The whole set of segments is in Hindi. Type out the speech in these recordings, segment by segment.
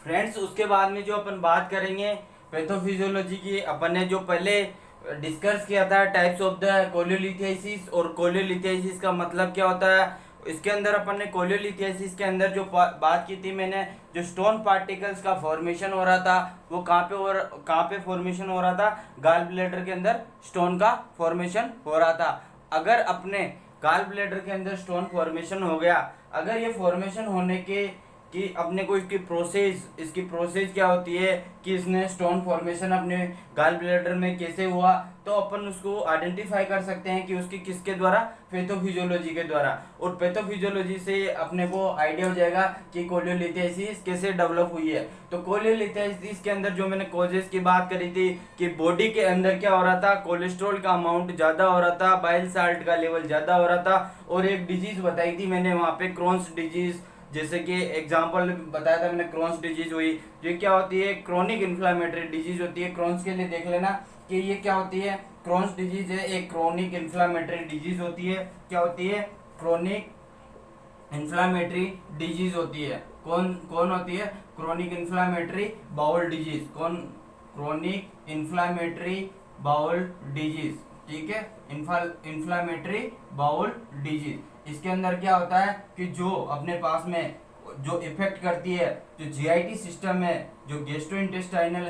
फ्रेंड्स उसके बाद में जो अपन बात करेंगे पैथोफिजियोलॉजी की, अपन ने जो पहले डिस्कस किया था टाइप्स ऑफ द कोलियोलिथेसिस, और कोलियोलिथेसिस का मतलब क्या होता है। इसके अंदर अपन ने कोलियोलिथेसिस के अंदर जो बात की थी मैंने, जो स्टोन पार्टिकल्स का फॉर्मेशन हो रहा था वो कहाँ पे फॉर्मेशन हो रहा था, गाल ब्लैडर के अंदर स्टोन का फॉर्मेशन हो रहा था। अगर अपने गाल ब्लैडर के अंदर स्टोन फॉर्मेशन हो गया, अगर ये फॉर्मेशन होने के कि अपने को इसकी प्रोसेस क्या होती है कि इसने स्टोन फॉर्मेशन अपने गाल ब्लैडर में कैसे हुआ, तो अपन उसको आइडेंटिफाई कर सकते हैं कि उसकी किसके द्वारा, पैथोफिजियोलॉजी के द्वारा। और पैथोफिजियोलॉजी से अपने को आइडिया हो जाएगा कि कोलियोलिथेसिस कैसे डेवलप हुई है। तो कोलियोलिथेसिस के अंदर जो मैंने कॉजेस की बात करी थी कि बॉडी के अंदर क्या हो रहा था, कोलेस्ट्रॉल का अमाउंट ज्यादा हो रहा था, बाइल साल्ट का लेवल ज्यादा हो रहा था, और एक डिजीज बताई थी मैंने वहां पे, क्रॉन्स डिजीज, जैसे कि एग्जांपल बताया था मैंने, क्रॉन्स डिजीज हुई। ये क्या होती है, क्रोनिक इन्फ्लामेटरी डिजीज होती है। क्रॉन्स के लिए देख लेना कि ये क्या होती है, क्रॉन्स डिजीज है, एक क्रोनिक इन्फ्लामेटरी डिजीज होती है। क्या होती है, क्रोनिक इन्फ्लामेटरी डिजीज होती है। कौन कौन होती है, क्रोनिक इन्फ्लामेटरी बाउल डिजीज। कौन, क्रोनिक इन्फ्लामेटरी बाउल डिजीज, ठीक है, इन्फ्लामेटरी बाउल डिजीज। इसके अंदर क्या होता है कि जो अपने पास में जो इफेक्ट करती है, जो जीआईटी सिस्टम है, जो गेस्ट्रोइंटेस्टाइनल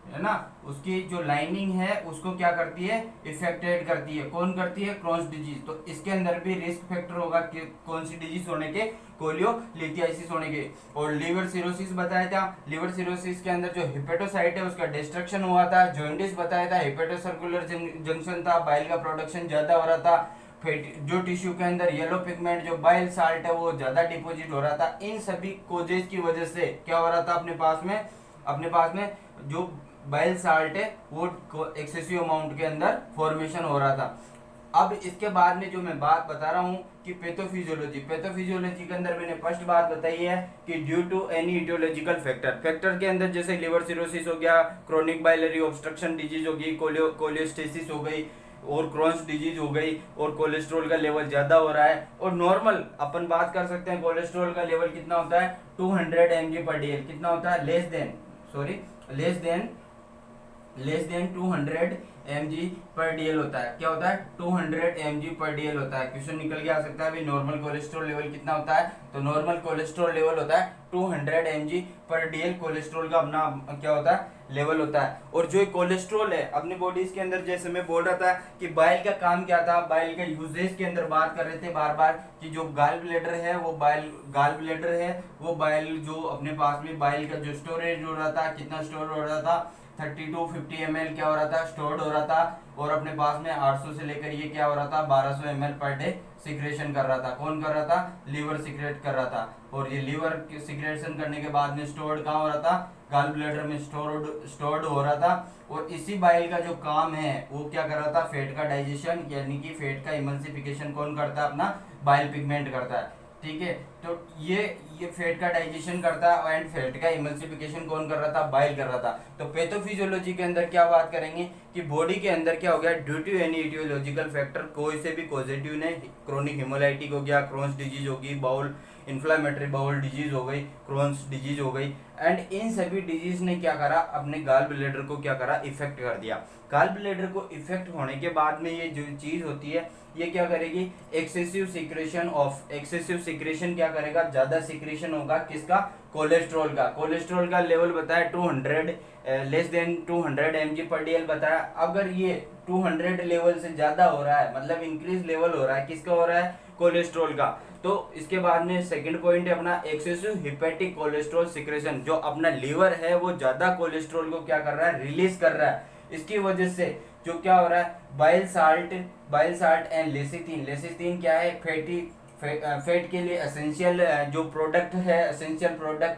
है ना, उसकी जो लाइनिंग है उसको क्या करती है, इफेक्टेड करती है। कौन करती है, क्रॉन्स डिजीज। तो इसके अंदर भी रिस्क फैक्टर होगा कि कौन सी डिजीज होने के, कोलियोलिथियासिस होने के। और लीवर सिरोसिस बताया था, लीवर सिरोसिस के अंदर जो हिपेटोसाइट है उसका डिस्ट्रक्शन हुआ था। जॉन्डिस बताया था, हिपेटोसर्कुलर जंक्शन था, बाइल का प्रोडक्शन ज्यादा हो रहा था। जो टिश्यू के अंदर येलो पिगमेंट, जो बाइल साल्ट है वो ज्यादा डिपोजिट हो रहा था। इन सभी कोजेस की वजह से क्या हो रहा था, अपने पास में जो बाइल साल्ट है वो एक्सेसिव अमाउंट के अंदर फॉर्मेशन हो रहा था। अब इसके बाद में जो मैं बात बता रहा हूँ कि पैथोफिजियोलॉजी के अंदर मैंने फर्स्ट बात बताई है कि due to any etiological factor के अंदर, जैसे लिवर सिरोसिस हो गया, क्रोनिक बाइलरी ऑब्स्ट्रक्शन डिजीज होगी, कोलियोस्टेसिस हो गई, और क्रॉन्स डिजीज हो गई, और कोलेस्ट्रॉल का लेवल ज्यादा हो रहा है। और नॉर्मल अपन बात कर सकते हैं, कोलेस्ट्रॉल का लेवल कितना होता है, 200 mg/dl। कितना होता है, लेस देन 200 mg/dl होता है। क्या होता है, 200 mg/dl होता है। क्वेश्चन निकल के आ सकता है भाई नॉर्मल कोलेस्ट्रॉल लेवल कितना होता है, तो नॉर्मल कोलेस्ट्रॉल लेवल होता है 200 mg/dl। कोलेस्ट्रॉल का अपना क्या होता है, लेवल होता है। और जो कोलेस्ट्रॉल है अपनी बॉडीज के अंदर, जैसे मैं बोल रहा था कि बाइल का काम क्या था, बाइल का यूजेज के अंदर बात कर रहे थे बार बार कि जो गाल ब्लैडर है वो बाइल जो अपने पास में बाइल का जो स्टोरेज हो रहा था, कितना स्टोर हो रहा था, 30 to 50 ml क्या हो रहा था, स्टोर्ड हो रहा था। और अपने पास में 800 से लेकर ये क्या हो रहा था, 1200 ml पर डे सिक्रेशन कर रहा था। कौन कर रहा था, लीवर सिक्रेट कर रहा था। और ये लीवर सिक्रेशन करने के बाद में स्टोर्ड कहाँ हो रहा था, गाल ब्लैडर में स्टोर्ड हो रहा था। और इसी बाइल का जो काम है वो क्या कर रहा था, फैट का डाइजेशन, यानी कि फैट का इमल्सिफिकेशन कौन करता है, अपना बाइल पिगमेंट करता है। ठीक है, तो ये फैट का डाइजेशन करता है एंड फैट का इमल्सिफिकेशन कौन कर रहा था, बाइल कर रहा था। तो पैथोफिजियोलॉजी के अंदर क्या बात करेंगे कि बॉडी के अंदर क्या हो गया, due to any etiological factor, कोई से भी पॉजिटिव ने, क्रोनिक हिमोलाइटिक हो गया, क्रॉन्स डिजीज होगी, बाउल इन्फ्लामेटरी बाउल डिजीज हो गई, क्रॉन्स डिजीज हो गई, एंड इन सभी डिजीज ने क्या करा, अपने गाल ब्लैडर को क्या करा, इफेक्ट कर दिया। गाल ब्लैडर को इफेक्ट होने के बाद में ये जो चीज होती है ये क्या करेगी, एक्सेसिव सिक्रेशन क्या करेगा, ज्यादा सिक्रेशन होगा किसका, कोलेस्ट्रॉल का लेवल बताया 200 लेस देन 200 mg/dl बताया। अगर ये 200 लेवल से ज्यादा हो रहा है, मतलब इंक्रीज लेवल हो रहा है, किसका हो रहा है, कोलेस्ट्रॉल का। तो इसके बाद में सेकंड पॉइंट है अपना एक्सेसिव हिपेटिक कोलेस्ट्रॉल सिक्रेशन, जो अपना लीवर है वो ज्यादा कोलेस्ट्रॉल को क्या कर रहा है, रिलीज कर रहा है। इसकी वजह से जो क्या हो रहा है, बाइल साल्ट एंड लेसिथिन क्या है, फैट के लिए एसेंशियल जो प्रोडक्ट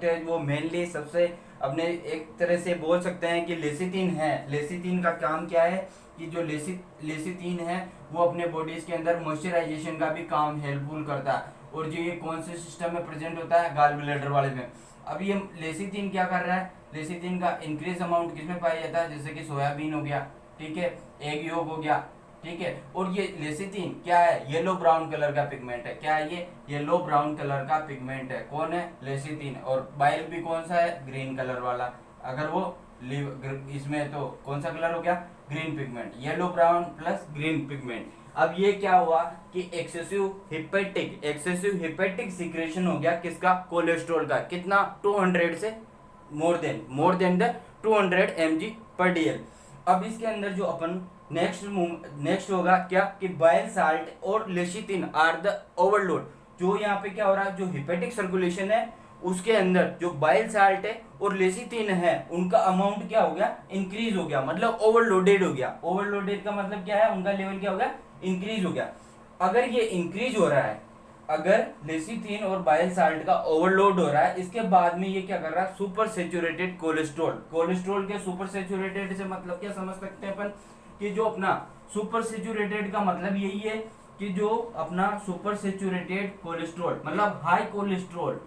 है वो मेनली सबसे अपने एक तरह से बोल सकते हैं कि लेसिथिन है। लेसिथिन का काम क्या है कि जो लेसिथिन है वो अपने बॉडीज के अंदर मॉइस्चराइजेशन का भी काम हेल्पफुल करता है। और जो ये कौन से सिस्टम में प्रेजेंट होता है, गाल ब्लैडर वाले में। अब ये लेसिथिन क्या कर रहा है, लेसिथिन का इंक्रीज अमाउंट किसमें पाया जाता है, जैसे कि सोयाबीन हो गया, ठीक है, एग योग हो गया, ठीक है। और ये लेसिथिन क्या है, येलो ब्राउन कलर का पिगमेंट है। क्या है ये, येलो ब्राउन कलर का पिगमेंट है। कौन है, लेसिथिन। और बाइल भी कौन सा है, ग्रीन कलर वाला। अगर वो इसमें है तो कौन सा कलर हो गया, green pigment, yellow brown plus green pigment. अब ये क्या हुआ कि एक्सेसिव हिपेटिक सिक्रेशन हो गया किसका, कोलेस्ट्रॉल का। कितना, 200 से मोर देन द 200 mg पर डीएल। अब इसके अंदर जो अपन नेक्स्ट होगा क्या कि बाइल साल्ट और लेसिथिन आर द ओवरलोड। जो यहाँ पे क्या हो रहा है, जो हिपेटिक सर्कुलेशन है उसके अंदर जो बाइल साल्ट है और लेसिथिन है उनका अमाउंट क्या हो गया, इंक्रीज हो गया, मतलब ओवरलोडेड हो गया। ओवरलोडेड का मतलब क्या है, उनका लेवल क्या हो गया, इंक्रीज हो गया। अगर ये इंक्रीज हो रहा है, अगर लेसिथिन और बाइल साल्ट का ओवरलोड हो रहा है, इसके बाद में ये क्या कर रहा है, सुपर सेचुरेटेड कोलेस्ट्रॉल के सुपर सेचुरेटेड से मतलब क्या समझ सकते हैं अपन कि जो अपना सुपर सेचुरेटेड का मतलब यही है कि जो अपना सुपर सेचुरेटेड कोलेस्ट्रॉल मतलब हाई कोलेस्ट्रॉल,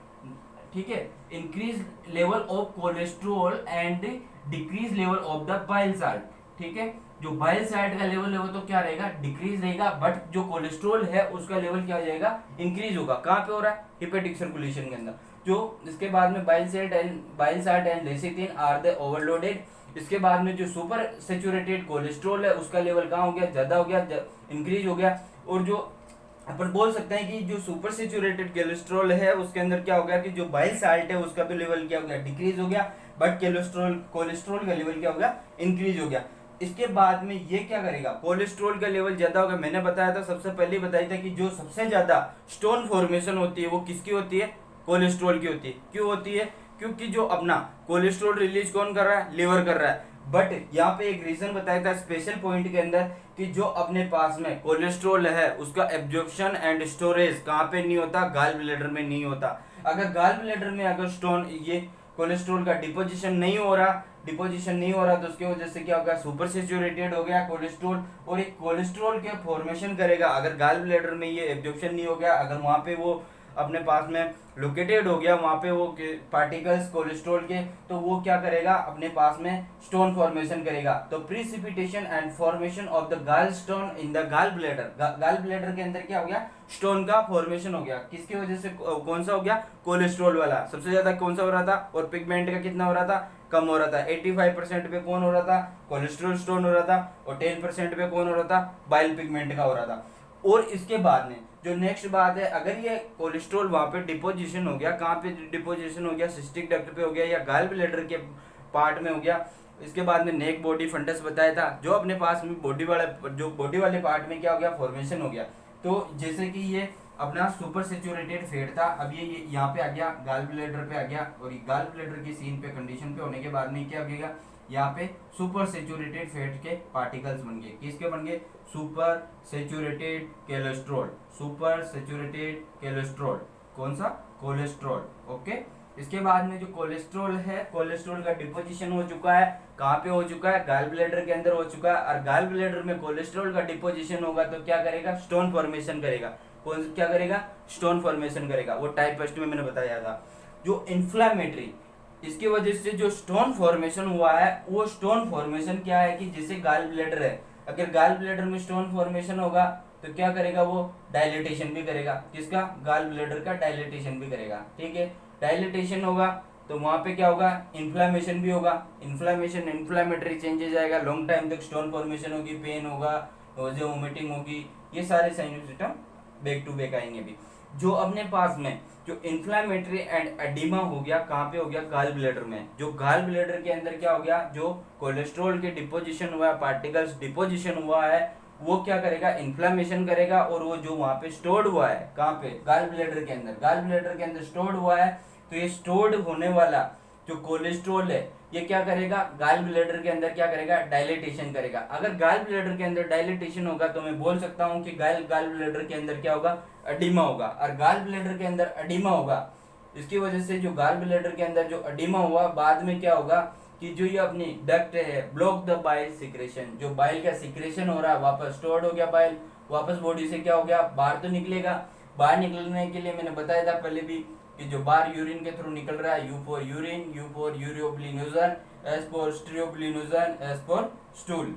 ठीक है, increase level of cholesterol and decrease level of the bile salt. ठीक है, जो बाइल साल्ट का लेवल है वो तो क्या रहेगा, डिक्रीज रहेगा, बट जो कोलेस्ट्रॉल है उसका लेवल क्या हो जाएगा, इंक्रीज होगा। कहाँ पे हो रहा है, हिपेटिक सर्कुलेशन के अंदर। जो इसके बाद में bile salt and lecithin are the overloaded. इसके बाद में जो सुपर सेचुरेटेड कोलेस्ट्रॉल है उसका लेवल कहाँ हो गया, ज्यादा हो गया, इंक्रीज हो गया। और जो अपन बोल सकते हैं कि जो सुपर सेचुरेटेड कोलेस्ट्रॉल है उसके अंदर क्या हो गया कि जो बाइल साल्ट है उसका भी लेवल क्या हो गया, डिक्रीज हो गया, बट कोलेस्ट्रॉल का लेवल क्या हो गया, इंक्रीज हो गया। इसके बाद में ये क्या करेगा, कोलेस्ट्रॉल का लेवल ज्यादा होगा। मैंने बताया था, सबसे पहले बताया था कि जो सबसे ज्यादा स्टोन फॉर्मेशन होती है वो किसकी होती है, कोलेस्ट्रॉल की होती है। क्यों होती है, क्योंकि जो अपना कोलेस्ट्रॉल रिलीज कौन कर रहा है, लिवर कर रहा है। बट यहाँ पे एक रीजन बताया था स्पेशल पॉइंट के अंदर कि जो अपने पास में कोलेस्ट्रॉल है उसका एब्जॉर्प्शन एंड स्टोरेज कहाँ पे नहीं होता, गाल ब्लैडर में नहीं होता। अगर गाल ब्लैडर में अगर स्टोन ये कोलेस्ट्रॉल का डिपोजिशन नहीं हो रहा तो उसकी वजह से क्या होगा, सुपर सेचुरेटेड हो गया कोलेस्ट्रॉल, और एक कोलेस्ट्रॉल के फॉर्मेशन करेगा। अगर गाल ब्लैडर में ये एब्जॉर्प्शन नहीं हो गया, अगर वहां पे वो अपने पास में लोकेटेड हो गया वहां पे वो पार्टिकल्स कोलेस्ट्रॉल के, तो वो क्या करेगा, अपने पास में स्टोन फॉर्मेशन करेगा। तो precipitation and formation of the gall stone in the gall bladder, gall bladder के अंदर क्या हो गया, स्टोन का फॉर्मेशन हो गया। किसकी वजह से, कौन सा हो गया, कोलेस्ट्रॉल वाला। सबसे ज्यादा कौन सा हो रहा था, और पिगमेंट का कितना हो रहा था, कम हो रहा था। 85% पे कौन हो रहा था, कोलेस्ट्रॉल स्टोन हो रहा था, और 10% पे कौन हो रहा था, बाइल पिगमेंट का हो रहा था। और इसके बाद में जो नेक्स्ट बात है, अगर ये कोलेस्ट्रॉल वहां पे डिपोजिशन हो गया, कहाँ पे डिपोजिशन हो गया, सिस्टिक डक्ट पे हो गया या गाल ब्लैडर के पार्ट में हो गया। इसके बाद में नेक बॉडी फंडस बताया था, जो अपने पास में बॉडी वाले पार्ट में क्या हो गया, फॉर्मेशन हो गया। तो जैसे कि ये अपना सुपर सेचुरेटेड फैट था, अब ये यहाँ पे आ गया, गाल ब्लैडर पे आ गया, और गाल ब्लैडर की सीन पे कंडीशन पे होने के बाद में क्या हो गया, यहाँ पे सुपर सेचुरेटेड फैट के पार्टिकल्स बन गए। किसके बन गए, super saturated cholesterol, super saturated cholesterol, कौन सा, कोलेस्ट्रॉल। ओके, इसके बाद में जो कोलेस्ट्रॉल है, कोलेस्ट्रॉल का डिपोजिशन हो चुका है, कहाँ पे हो चुका है, गाल ब्लैडर के अंदर हो चुका है। और गाल ब्लैडर में कोलेस्ट्रॉल का डिपोजिशन होगा तो क्या करेगा, स्टोन फॉर्मेशन करेगा। कौन क्या करेगा, स्टोन फॉर्मेशन करेगा। वो टाइप फर्स्ट में मैंने बताया था। जो इन्फ्लामेटरी, इसकी वजह से जो स्टोन फॉर्मेशन हुआ है, वो स्टोन फॉर्मेशन क्या है कि जैसे गाल ब्लैडर है, अगर गाल ब्लैडर में स्टोन फॉर्मेशन होगा तो क्या करेगा, वो डायलिटेशन भी करेगा। किसका, गाल ब्लैडर का डायलिटेशन भी करेगा। ठीक है, डायलिटेशन होगा तो वहां पे क्या होगा, इन्फ्लामेशन भी होगा। इन्फ्लामेटरी चेंजेस आएगा, लॉन्ग टाइम तक स्टोन फॉर्मेशन होगी, पेन होगा, जो वोमिटिंग होगी, ये सारे signs symptoms back to back आएंगे भी। जो अपने पास में जो इन्फ्लामेटरी एंड एडिमा हो गया, कहाँ पे हो गया, गाल ब्लैडर में। जो गाल ब्लैडर के अंदर क्या हो गया, जो कोलेस्ट्रॉल के डिपोजिशन हुआ है, पार्टिकल्स डिपोजिशन हुआ है, वो क्या करेगा, इन्फ्लामेशन करेगा। और वो जो वहां पे स्टोर्ड हुआ है, कहाँ पे, गाल ब्लैडर के अंदर, गाल ब्लैडर के अंदर स्टोर्ड हुआ है, तो ये स्टोर्ड होने वाला जो कोलेस्ट्रॉल है ये क्या करेगा, गाल ब्लैडर के अंदर क्या करेगा, डायलिटेशन करेगा। अगर गाल ब्लैडर के अंदर डायलिटेशन होगा तो मैं बोल सकता हूँ कि गाल ब्लैडर के अंदर क्या होगा, एडिमा होगा। और गाल ब्लैडर के अंदर एडिमा होगा, इसकी वजह से जो गाल ब्लैडर के अंदर जो एडिमा हुआ, बाद में क्या होगा कि जो ये अपनी डक्ट है, ब्लॉक द बाइल सिक्रेशन, जो बाइल का सिक्रेशन हो रहा है, वापस स्टोर्ड हो गया बाइल, वापस बॉडी से क्या हो गया, बाहर तो निकलेगा। बाहर निकलने के लिए मैंने बताया था पहले भी कि जो बाहर यूरिन के थ्रू निकल रहा है, U for urine, U for urobilinogen, S for stercobilinogen, S for stool.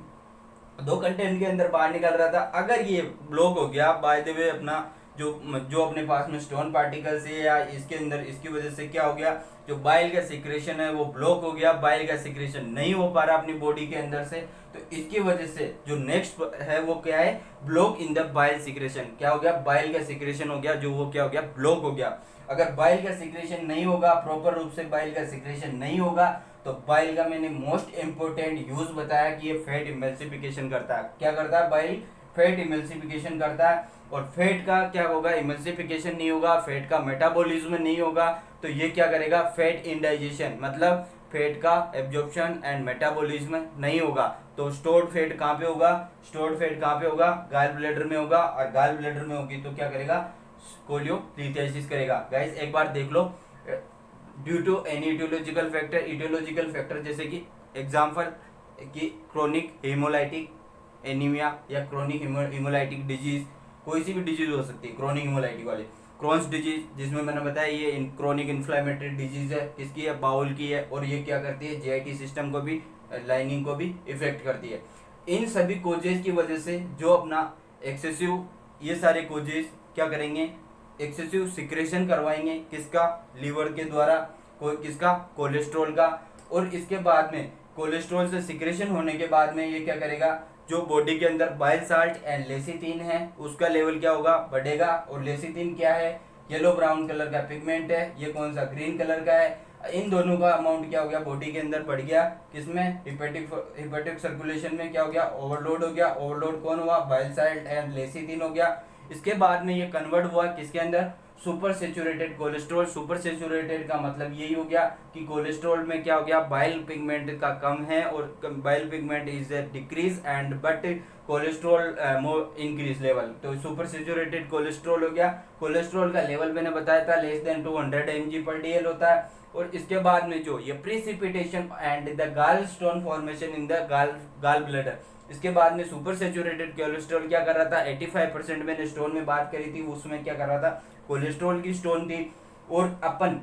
दो कंटेंट के अंदर बाहर निकल रहा था। अगर ये ब्लॉक हो गया बाय द वे अपना जो जो अपने पास में स्टोन पार्टिकल्स है या इसके अंदर, इसकी वजह से क्या हो गया, जो बाइल का सिक्रेशन है वो ब्लॉक हो गया, बाइल का सिक्रेशन नहीं हो पा रहा अपनी बॉडी के अंदर से, तो इसकी वजह से जो नेक्स्ट है वो क्या है, block in the bile secretion. क्या हो गया, बाइल का सिक्रेशन हो गया, जो वो क्या हो गया, ब्लॉक हो गया। अगर बाइल का सिक्रेशन नहीं होगा, प्रॉपर रूप से बाइल का सिक्रेशन नहीं होगा, तो बाइल का मैंने मोस्ट इंपोर्टेंट यूज बताया कि ये फैट इमल्सिफिकेशन करता है। क्या करता है बाइल, फैट इमल्सिफिकेशन करता है। और फैट का क्या होगा, इमल्सिफिकेशन नहीं होगा, फैट का मेटाबॉलिज्म नहीं होगा, तो ये क्या करेगा, फैट इंडाइजेशन, मतलब फैट का एब्जॉर्प्शन एंड मेटाबॉलिज्म नहीं होगा। तो स्टोर्ड फैट कहाँ पे होगा, स्टोर्ड फैट कहाँ पे होगा, गाल ब्लैडर में होगा, और गाल ब्लैडर में होगी तो क्या करेगा, कोलियोलिथियासिस करेगा। गाइस एक बार देख लो, due to any etiological factor, etiological factor जैसे कि एग्जांपल कि क्रोनिक हेमोलाइटिक एनीमिया या क्रोनिक हेमोलाइटिक डिजीज, कोई सी भी डिजीज हो सकती है क्रोनिक हेमोलाइटिक वाली, क्रोन्स डिजीज जिसमें मैंने बताया ये क्रोनिक इन्फ्लेमेटरी डिजीज है, किसकी है, बाउल की है, और ये क्या करती है, जीआईटी सिस्टम को भी, लाइनिंग को भी इफेक्ट करती है। इन सभी कोजेज की वजह से जो अपना एक्सेसिव, ये सारे कोजेज क्या करेंगे, एक्सेसिव सिक्रेशन करवाएंगे, किसका, लीवर के द्वारा, किसका, कोलेस्ट्रॉल का। और इसके बाद में कोलेस्ट्रॉल से सिक्रेशन होने के बाद में ये क्या करेगा, जो बॉडी के अंदर बाइल साल्ट एंड लेसिथिन है उसका लेवल क्या होगा, बढ़ेगा। और लेसिथिन क्या है, येलो ब्राउन कलर का पिगमेंट है, ये कौन सा, ग्रीन कलर का है। इन दोनों का अमाउंट क्या हो गया, बॉडी के अंदर बढ़ गया, किसमें, हिपेटिक सर्कुलेशन में क्या हो गया, ओवरलोड हो गया। ओवरलोड कौन हुआ, बाइल साल्ट एंड लेसिथिन हो गया। इसके बाद में ये कन्वर्ट हुआ किसके अंदर, super saturated cholesterol. Super saturated का मतलब यही हो गया कि कोलेस्ट्रॉल में क्या हो गया, बाइल पिगमेंट का कम है, और bile pigment is decrease and but cholesterol more increase level. तो सुपर सेचुरेटेड कोलेस्ट्रॉल हो गया। कोलेस्ट्रॉल का लेवल मैंने बताया था लेस देन 200 mg/dl होता है। और इसके बाद में जो ये precipitation and the gall stone formation in the gall bladder, इसके बाद में सुपर सेचुरेटेड कोलेस्ट्रॉल क्या कर रहा था, 85% मैंने स्टोन में बात करी थी, उसमें क्या कर रहा था, कोलेस्ट्रॉल की स्टोन थी। और अपन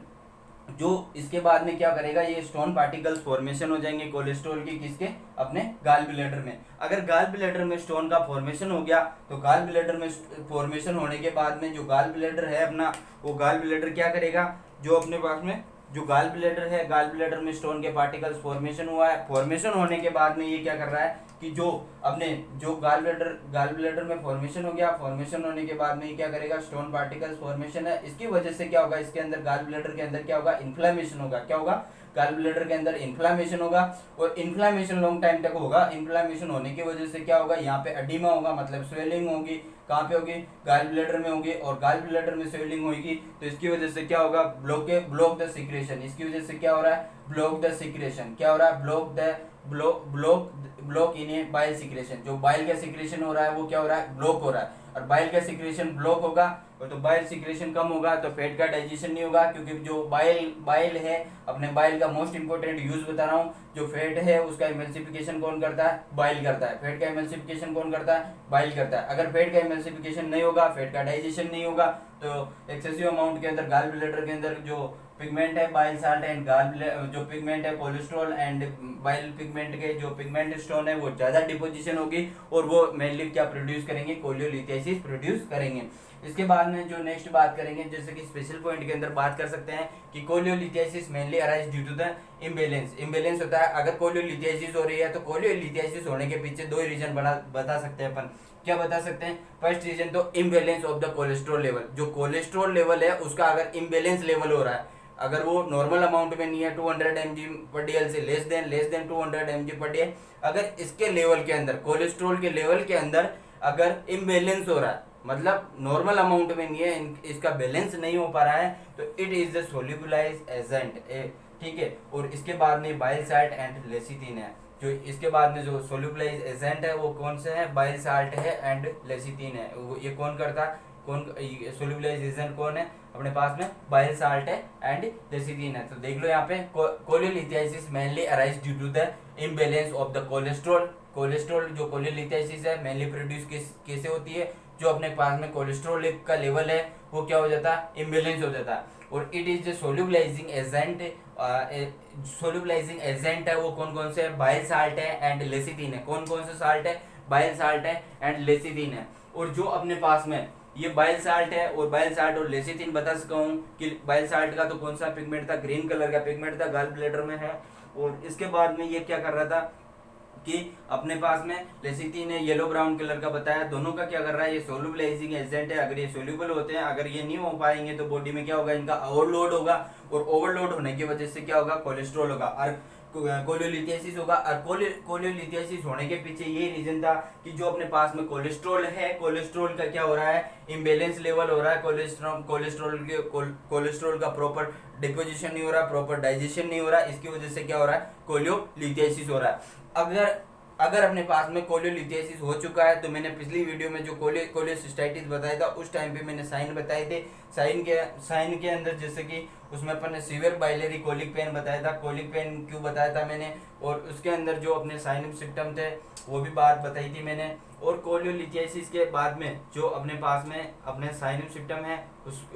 जो इसके बाद में क्या करेगा, ये स्टोन पार्टिकल्स फॉर्मेशन हो जाएंगे कोलेस्ट्रॉल की, किसके, अपने गाल ब्लैडर में। अगर गाल ब्लैडर में स्टोन का फॉर्मेशन हो गया, तो गाल ब्लैडर में फॉर्मेशन होने के बाद में जो गाल ब्लैडर है अपना, वो गाल ब्लैडर क्या करेगा, जो अपने पास में जो गाल ब्लैडर है, गाल ब्लैडर में स्टोन के पार्टिकल्स फॉर्मेशन हुआ है। फॉर्मेशन होने के बाद में ये क्या कर रहा है कि जो अपने जो गाल ब्लैडर में फॉर्मेशन हो गया, फॉर्मेशन होने के बाद में ये क्या करेगा, स्टोन पार्टिकल्स फॉर्मेशन है, इसकी वजह से क्या होगा, इसके अंदर गाल ब्लैडर के अंदर क्या होगा, इन्फ्लेमेशन होगा। क्या होगा, गाल ब्लैडर के अंदर इन्फ्लेमेशन होगा, और इन्फ्लेमेशन लॉन्ग टाइम तक होगा। इन्फ्लेमेशन होने की वजह से क्या होगा, यहाँ पे एडिमा होगा, मतलब स्वेलिंग होगी। कहाँ पे होगी, गाल ब्लैडर में होगी, और गाल ब्लैडर में स्वेलिंग होगी, तो इसकी वजह से क्या होगा, ब्लॉक द सिक्रेशन। इसकी वजह से क्या हो रहा है, ब्लॉक द सिक्रेशन। क्या हो रहा है, ब्लॉक इन बाइल सिक्रेशन। जो बाइल का सिक्रेशन हो रहा है वो क्या हो रहा है, ब्लॉक हो रहा है। और बाइल का सिक्रेशन ब्लॉक होगा, और तो बाइल सिक्रेशन कम होगा, तो फैट का डाइजेशन नहीं होगा, क्योंकि जो बाइल है, अपने बाइल का मोस्ट इंपोर्टेंट यूज बता रहा हूँ, जो फैट है उसका इमल्सिफिकेशन कौन करता है, बाइल करता है। फैट का इमल्सिफिकेशन कौन करता है, बाइल करता है। अगर फैट का इमल्सिफिकेशन नहीं होगा, फैट का डाइजेशन नहीं होगा, तो एक्सेसिव अमाउंट के अंदर गाल ब्लैडर के अंदर जो पिगमेंट है, बाइल साल्ट एंड जो पिगमेंट है, कोलेस्ट्रॉल एंड बाइल पिगमेंट के जो पिगमेंट स्टोन है वो ज्यादा डिपोजिशन होगी, और वो मेनली क्या प्रोड्यूस करेंगे, कोलियोलिथियासिस प्रोड्यूस करेंगे। इसके बाद में जो नेक्स्ट बात करेंगे, जैसे कि स्पेशल पॉइंट के अंदर बात कर सकते हैं कि cholelithiasis mainly arise due to the imbalance होता है। अगर कोलियोलिथियासिस हो रही है, तो कोलियोलिथियासिस होने के पीछे दो ही रीजन बता सकते हैं अपन। क्या बता सकते हैं, फर्स्ट रीजन तो imbalance of the cholesterol level. जो कोलेस्ट्रॉल लेवल है उसका अगर इम्बैलेंस लेवल हो रहा है, अगर वो नॉर्मल अमाउंट में नहीं है, 200 mg/dl से लेस देन 200 mg/dl, अगर इसके लेवल के अंदर, कोलेस्ट्रॉल के लेवल के अंदर अगर इम्बैलेंस हो रहा है, मतलब नॉर्मल अमाउंट में नहीं है, इसका बैलेंस नहीं हो पा रहा है, तो it is the solubilise agent. ठीक है। और इसके बाद में बाइल साल्ट एंड लेसिथिन है। जो इसके बाद में जो सोल्यूबलाइज एजेंट है वो कौन से है, बाइल साल्ट है एंड लेसिथिन है। ये कौन करता है, कौन सोल्यूबलाइज एजेंट कौन है अपने पास में, बाइल साल्ट है एंड लेसिथिन है। तो देख लो यहाँ पे cholelithiasis mainly arise due to the imbalance of the cholesterol जो कोलियोलिथियासिस है मेनली प्रोड्यूस कैसे होती है, जो अपने पास में कोलेस्ट्रॉल का लेवल है वो क्या हो जाता है, इम्बैलेंस हो जाता है। और it is the solubilising agent है वो कौन कौन से है, बाइल साल्ट है एंड लेसिथिन है। कौन कौन से साल्ट है, बाइल साल्ट है एंड लेसिथिन है। और जो अपने पास में ये बाइल साल्ट है और बाइल साल्ट और लेसिथिन बता सका हूँ कि बाइल साल्ट का तो कौन सा पिगमेंट था, ग्रीन कलर का पिगमेंट था, गॉल ब्लैडर में है। और इसके बाद में ये क्या कर रहा था कि अपने पास में लेसिथिन ने येलो ब्राउन कलर का बताया, दोनों का क्या कर रहा है, ये सोल्यूबलाइजिंग एजेंट है। अगर ये सोल्यूबल होते हैं, अगर ये नहीं हो पाएंगे तो बॉडी में क्या होगा, इनका ओवरलोड होगा, और ओवरलोड होने की वजह से क्या होगा, कोलेस्ट्रॉल होगा और कोलियोलिथियासिस होगा। और कोलियोलिथियासिस होने के पीछे ये रीजन था कि जो अपने पास में कोलेस्ट्रॉल है, कोलेस्ट्रॉल का क्या हो रहा है, इम्बेलेंस लेवल हो रहा है, कोलेस्ट्रॉल का प्रॉपर डिपोजिशन नहीं हो रहा, प्रॉपर डाइजेशन नहीं हो रहा, इसकी वजह से क्या हो रहा है, कोलियोलिथियासिस हो रहा है। अगर अपने पास में कोलियोलिथियासिस हो चुका है तो मैंने पिछली वीडियो में जो कोलियोसिस्टाइटिस बताया था उस टाइम पे मैंने साइन बताए थे। साइन के अंदर जैसे कि उसमें अपन ने सीवियर बाइलरी कोलिक पेन बताया था। कोलिक पेन क्यों बताया था मैंने, और उसके अंदर जो अपने साइनिक सिम्टम थे वो भी बात बताई थी मैंने। और कोलियोलिथियासिस के बाद में जो अपने पास में अपने साइनिक सिम्टम है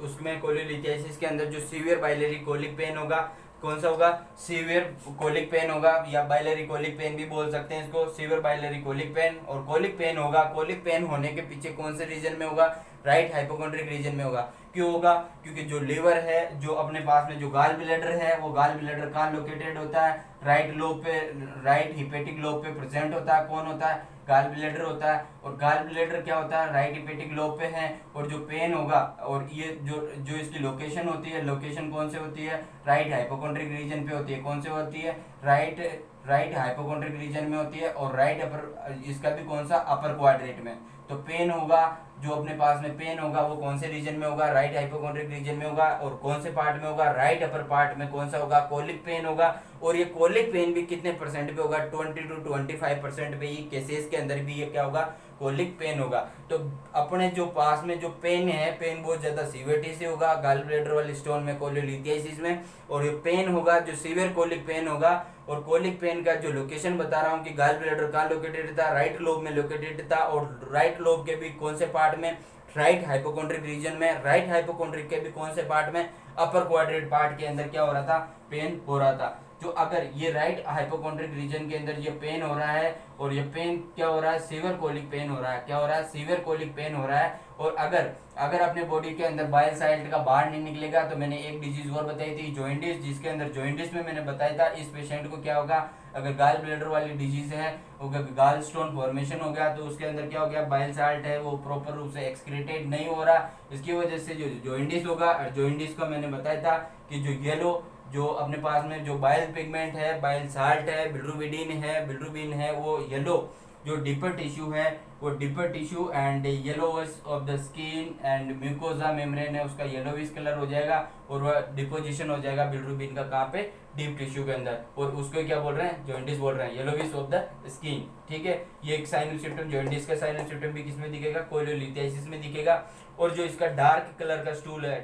उसमें कोलियोलिथियासिस के अंदर जो सीवियर बाइलरी कोलिक पेन होगा, कौन सा होगा, सीवियर कोलिक पेन होगा, या बाइलरी कोलिक पेन भी बोल सकते हैं इसको, सीवियर बाइलरी कोलिक पेन और कोलिक पेन होगा। कोलिक पेन होने के पीछे कौन से रीजन में होगा, राइट हाइपोकोंड्रिक रीजन में होगा। क्यों होगा, क्योंकि जो लीवर है, जो अपने पास में जो गॉल ब्लैडर है, वो गॉल ब्लैडर कहाँ लोकेटेड होता है, राइट लोब पे, राइट हिपेटिक लोब पे प्रेजेंट होता है। कौन होता है, गॉल ब्लैडर होता है। और गॉल ब्लैडर क्या होता है, राइट हिपेटिक लोब पे है। और जो पेन होगा, और ये जो इसकी लोकेशन होती है, लोकेशन कौन से होती है, राइट हाइपोकोंड्रिक रीजन पे होती है। कौन से होती है, राइट हाइपोकोंड्रिक रीजन में होती है। और राइट अपर, इसका भी कौन सा, अपर क्वाड्रेंट में। तो पेन होगा, जो अपने पास में पेन होगा वो कौन से रीजन में होगा, राइट हाइपोकोंड्रिक रीजन में होगा। और कौन से पार्ट में होगा, राइट अपर पार्ट में। कौन सा होगा, कोलिक पेन होगा। और ये कोलिक पेन भी कितने परसेंट पे होगा, 20 to 25% पे। ये केसेस के अंदर भी ये क्या होगा, कोलिक पेन होगा। तो अपने जो पास में जो पेन है, पेन बहुत ज्यादा सीवियरिटी से होगा गॉल ब्लैडर वाले स्टोन में, कोलियोलिथियासिस में। और ये पेन होगा जो सीवियर कोलिक पेन होगा। और कोलिक पेन का जो लोकेशन बता रहा हूँ कि गॉल ब्लैडर कहाँ लोकेटेड था, राइट लोब में लोकेटेड था। और राइट लोब के भी कौन से पार्ट में, राइट हाइपोकोंड्रिक रीजन में। राइट हाइपोकोंड्रिक के भी कौन से पार्ट में, अपर क्वाड्रेंट पार्ट के अंदर क्या हो रहा था, पेन हो रहा था। जो अगर ये राइट हाइपोकोंड्रिक रीजन के अंदर ये पेन हो रहा है, और ये पेन क्या हो रहा है, सीवियर कोलिक पेन हो रहा है। क्या हो रहा है, सीवियर कोलिक पेन हो रहा है। और अगर अपने बॉडी के अंदर बाइल साल्ट का बाहर नहीं निकलेगा तो मैंने एक डिजीज और बताई थी, जॉइंटिस, जिसके अंदर जॉइंटिस में मैंने बताया था इस पेशेंट को क्या होगा, अगर गॉल ब्लैडर वाली डिजीज है, गॉल स्टोन फॉर्मेशन हो गया तो उसके अंदर क्या हो गया, बाइल साल्ट है वो प्रॉपर रूप से एक्सक्रीटेड नहीं हो रहा। इसकी वजह से जो जॉइंटिस होगा, और जॉइंटिस को मैंने बताया था कि जो येलो, जो अपने पास में जो बाइल पिगमेंट है, बाइल साल्ट है, बिलिरुबिन है, वो येलो जो डीपर टिश्यू है, वो deeper tissue and yellowish of the skin and mucosa membrane है, उसका येलोविश कलर हो जाएगा। और वह डिपोजिशन हो जाएगा बिलिरुबिन का, कहाँ पे, डीप टिश्यू के अंदर। और उसको क्या बोल रहे हैं, जॉइंटिस बोल रहे हैं, येलोविश ऑफ द स्किन। ठीक है, ये एक साइनल सिम्टम, जॉइंटिस का साइनल सिम्टम भी किसमें दिखेगा, कोलियोलिथियासिस में दिखेगा। और जो इसका डार्क कलर का स्टूल है,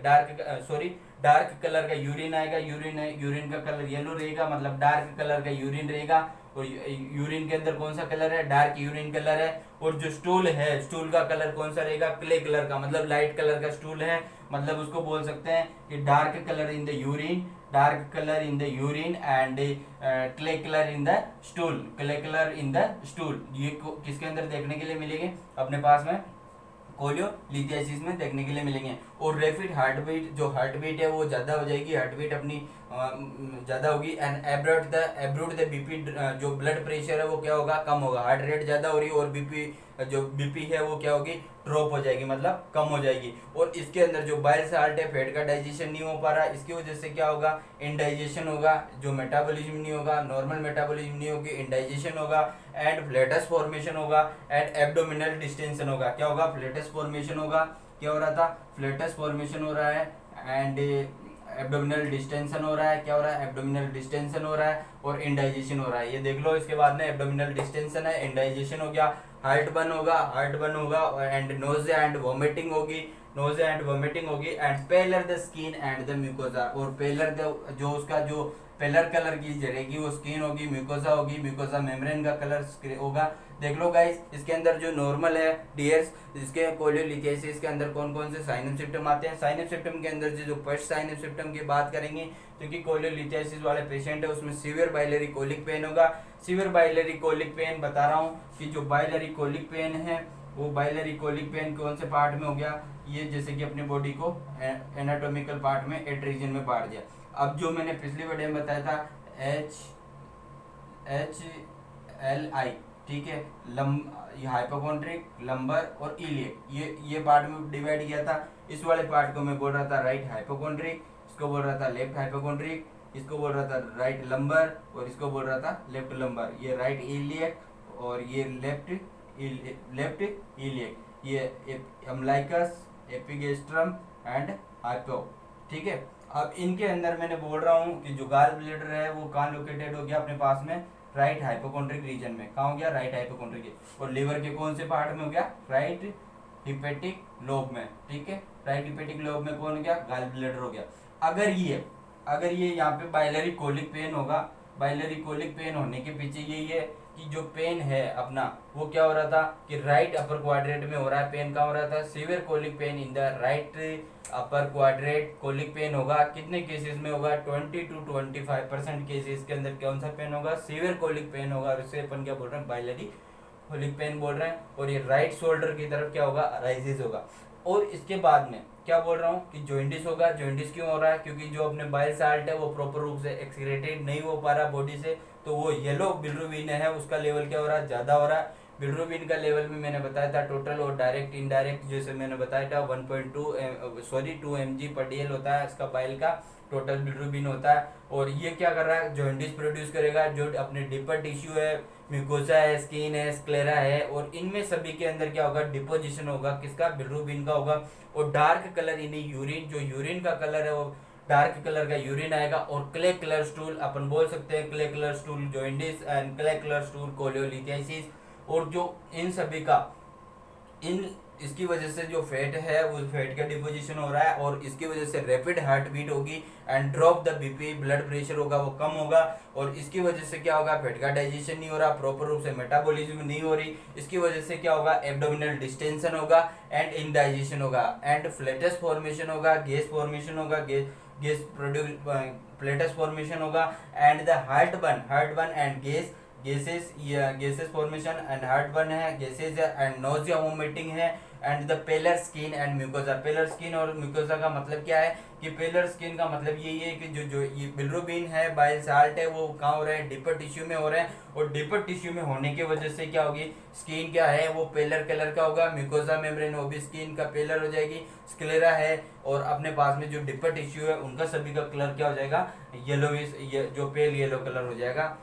डार्क कलर का यूरिन आएगा, यूरिन का कलर येलो रहेगा, मतलब डार्क कलर का यूरिन रहेगा। और यूरिन के अंदर कौन सा कलर है, डार्क यूरिन कलर है। और जो स्टूल है, स्टूल का कलर कौन सा रहेगा, क्ले कलर का, मतलब लाइट कलर का स्टूल है। मतलब उसको बोल सकते हैं कि dark colour in the urine, dark colour in the urine and clay colour in the stool, clay colour in the stool. ये किसके अंदर देखने के लिए मिलेंगे, अपने पास में कोलियोलिथियासिस में देखने के लिए मिलेंगे। और रैपिड हार्ट बीट, जो हार्ट बीट है वो ज़्यादा हो जाएगी, हार्ट बीट अपनी ज़्यादा होगी। एंड एब्रूट द बीपी, जो ब्लड प्रेशर है वो क्या होगा, कम होगा। हार्ट रेट ज़्यादा हो रही है और बीपी है वो क्या होगी, ड्रॉप हो जाएगी, मतलब कम हो जाएगी। और इसके अंदर जो बाइल साल्ट है, फैट का डाइजेशन नहीं हो पा रहा, इसकी वजह से क्या होगा, इंडाइजेशन होगा, जो मेटाबॉलिज्म नहीं होगा, नॉर्मल मेटाबॉलिज्म नहीं होगी, इंडाइजेशन होगा। एंड फ्लेटस फॉर्मेशन होगा एंड एब्डोमिनल डिस्टेंशन होगा। क्या होगा, फ्लेटस फॉर्मेशन होगा। क्या हो रहा था, फ्लेटस फॉर्मेशन हो रहा है एंड एब्डोमिनल डिस्टेंशन हो रहा है। क्या हो रहा है, एब्डोमिनल डिस्टेंशन हो रहा है और इंडाइजेशन हो रहा है। ये देख लो, इसके बाद में एब्डोमिनल डिस्टेंशन है, इंडाइजेशन हो गया, हार्ट बर्न होगा एंड नोज़िया एंड वोमिटिंग होगी and pallor the skin and the mucosa. और पेलर जो उसका जो पेलर कलर की जरेगी, वो स्किन होगी, म्यूकोसा होगी, म्यूकोसा मेम्ब्रेन का कलर होगा। देख लो गाइस, इसके अंदर जो नॉर्मल है डियर्स, इसके कोलियोलिथियासिस के अंदर कौन कौन से साइनम सिम्टम आते हैं। साइनम सिम्टम के अंदर जो फर्स्ट साइनम सिम्टम की बात करेंगे, क्योंकि कोलियोलिथियासिस वाले पेशेंट है उसमें सीवियर बाइलरी कोलिक पेन होगा। सीवियर बाइलरी कोलिक पेन बता रहा हूँ कि जो बाइलरी कोलिक पेन है, वो बाइलरी कोलिक पेन कौन से पार्ट में हो गया, ये जैसे कि अपनी बॉडी को एनाटॉमिकल पार्ट में एट रीजन में बांट दिया। अब जो मैंने पिछली वीडियो में बताया था HLI, ठीक है, हाइपोकॉन्ड्रिक, लंबर और इलियक, ये पार्ट में डिवाइड किया था। इस वाले पार्ट को मैं बोल रहा था राइट हाइपोकॉन्ड्रिक, इसको बोल रहा था लेफ्ट हाइपोकॉन्ड्रिक, इसको बोल रहा था राइट लंबर और इसको बोल रहा था लेफ्ट लंबर। ये राइट इलियक और ये लेफ्ट इलियक, ये अम्लाइकस, एपिगेस्ट्रम एंड हाइपो, ठीक है। अब इनके अंदर मैंने बोल रहा हूँ कि जो गाल ब्लैडर है वो कहाँ लोकेटेड हो गया अपने पास में, राइट हाइपोकॉन्ड्रिक रीजन में। कहाँ हो गया, राइट हाइपोकॉन्ड्रिक। और लिवर के कौन से पार्ट में हो गया, राइट हिपेटिक लोब में, ठीक है। राइट हिपेटिक लोब में कौन हो गया, गाल ब्लैडर हो गया। अगर ये यहाँ पे बाइलरी कोलिक पेन होगा, बाइलरी कोलिक पेन होने के पीछे यही है कि जो पेन है अपना वो क्या हो रहा था कि राइट अपर क्वाड्रेंट में हो रहा है। पेन कहाँ हो रहा था, severe colic pain in the right upper quadrant colic pen होगा। कितने केसेस में होगा, 20 to 25% केसेस के अंदर कौन सा पेन होगा, सीवियर कोलिक पेन होगा। और इससे अपन क्या बोल रहे हैं, बाइलरी कोलिक पेन बोल रहे हैं। और ये राइट शोल्डर की तरफ क्या होगा, अराइजेस होगा। और इसके बाद में क्या बोल रहा हूँ कि जॉइंटिस होगा। जॉइंटिस क्यों हो रहा है, क्योंकि जो अपने बाइल साल्ट है वो प्रॉपर रूप से एक्सक्रीटेड नहीं हो पा रहा बॉडी से, तो वो येलो बिलिरुबिन है उसका लेवल क्या हो रहा है, ज्यादा हो रहा है। बिलिरुबिन का लेवल में मैंने बताया था टोटल और डायरेक्ट इनडायरेक्ट, जैसे मैंने बताया था 2 mg/dl होता है इसका बाइल का टोटल बिलिरुबिन होता है। और ये क्या कर रहा है, जॉइंटिस प्रोड्यूस करेगा। जो अपने डिपर टिश्यू है, म्यूकोसा है, स्किन है, स्क्लेरा है, और इनमें सभी के अंदर क्या होगा, डिपोजिशन होगा किसका, बिलिरुबिन का होगा। और डार्क कलर इन यूरिन, जो यूरिन का कलर है वो डार्क कलर का यूरिन आएगा। और क्ले कलर स्टूल, अपन बोल सकते हैं clay colour stool jaundice and clay colour stool cholelithiasis. और जो इन सभी का इसकी वजह से जो फैट है वो फैट का डिपोजिशन हो रहा है, और इसकी वजह से रैपिड हार्ट बीट होगी and drop the BP, blood pressure होगा वो कम होगा। और इसकी वजह से क्या होगा, फैट का डाइजेशन नहीं हो रहा, प्रॉपर रूप से मेटाबॉलिज्म नहीं हो रही। इसकी वजह से क्या होगा, एब्डोमिनल डिस्टेंशन होगा एंड इनडाइजेशन होगा एंड फ्लैटस फॉर्मेशन होगा, गैस फॉर्मेशन होगा, गैस प्रोड्यूस फ्लैटस फॉर्मेशन होगा and the heart burn and gases formation and heart burn है, गैसेस एंड नोजिया वोमिटिंग है and the pallor skin and mucosa. Pallor skin और म्यूकोसा का मतलब क्या है कि पेलर स्किन का मतलब यही है कि जो ये बिलिरुबिन है, बाइल साल्ट है, वो कहाँ हो रहे हैं, डिपर टिश्यू में हो रहे हैं। और डिपर टिश्यू में होने की वजह से क्या होगी, स्किन क्या है वो पेलर कलर का होगा। म्यूकोसा मेम्ब्रेन वो भी स्किन का पेलर हो जाएगी। स्क्लेरा है और अपने पास में जो डिपर टिश्यू है उनका सभी का कलर क्या हो जाएगा, येलोविश, ये जो पेल येलो कलर हो जाएगा।